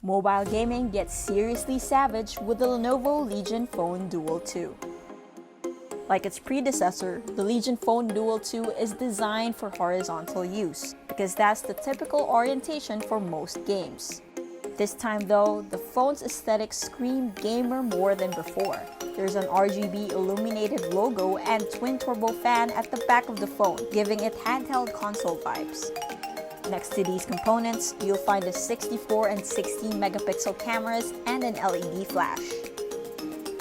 Mobile gaming gets seriously savage with the Lenovo Legion Phone Duel 2. Like its predecessor, the Legion Phone Duel 2 is designed for horizontal use because that's the typical orientation for most games. This time though, the phone's aesthetics scream gamer more than before. There's an RGB illuminated logo and twin-turbo fan at the back of the phone, giving it handheld console vibes. Next to these components, you'll find the 64 and 16 megapixel cameras and an LED flash.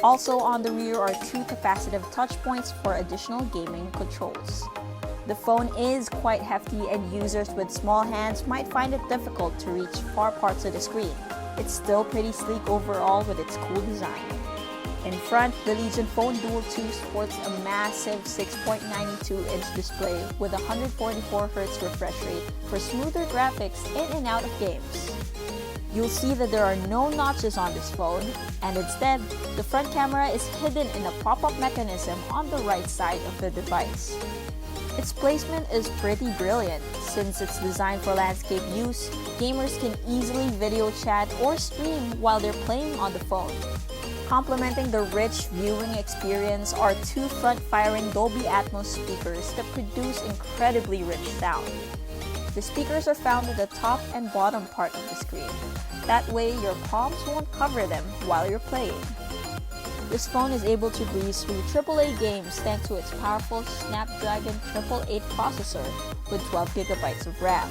Also on the rear are two capacitive touch points for additional gaming controls. The phone is quite hefty and users with small hands might find it difficult to reach far parts of the screen. It's still pretty sleek overall with its cool design. In front, the Legion Phone Duel 2 sports a massive 6.92-inch display with 144Hz refresh rate for smoother graphics in and out of games. You'll see that there are no notches on this phone, and instead, the front camera is hidden in a pop-up mechanism on the right side of the device. Its placement is pretty brilliant. Since it's designed for landscape use, gamers can easily video chat or stream while they're playing on the phone. Complementing the rich viewing experience are two front-firing Dolby Atmos speakers that produce incredibly rich sound. The speakers are found at the top and bottom part of the screen. That way, your palms won't cover them while you're playing. This phone is able to breeze through AAA games thanks to its powerful Snapdragon 888 processor with 12GB of RAM.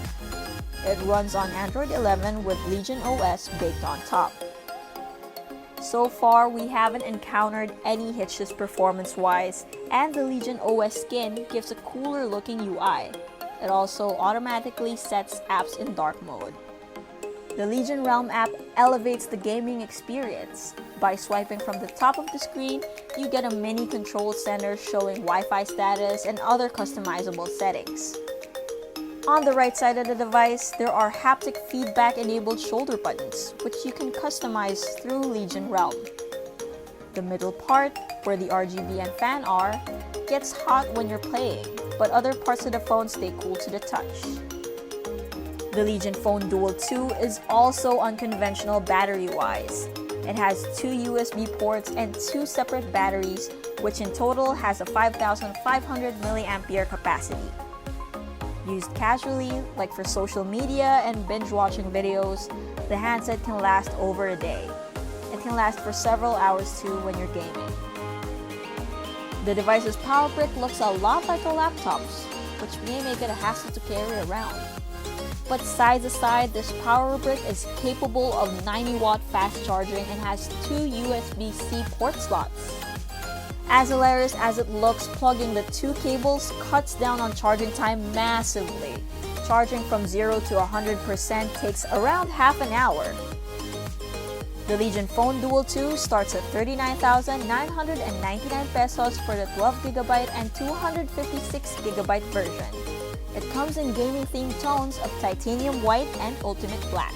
It runs on Android 11 with Legion OS baked on top. So far, we haven't encountered any hitches performance-wise, and the Legion OS skin gives a cooler looking UI. It also automatically sets apps in dark mode. The Legion Realm app elevates the gaming experience. By swiping from the top of the screen, you get a mini control center showing Wi-Fi status and other customizable settings. On the right side of the device, there are haptic feedback-enabled shoulder buttons, which you can customize through Legion Realm. The middle part, where the RGB and fan are, gets hot when you're playing, but other parts of the phone stay cool to the touch. The Legion Phone Duel 2 is also unconventional battery-wise. It has two USB ports and two separate batteries, which in total has a 5,500 mAh capacity. Used casually, like for social media and binge-watching videos, the handset can last over a day. It can last for several hours too when you're gaming. The device's power brick looks a lot like a laptop's, which may make it a hassle to carry around. But size aside, this power brick is capable of 90-watt fast charging and has two USB-C port slots. As hilarious as it looks, plugging the two cables cuts down on charging time massively. Charging from 0 to 100% takes around half an hour. The Legion Phone Duel 2 starts at 39,999 pesos for the 12GB and 256GB version. It comes in gaming-themed tones of titanium white and ultimate black.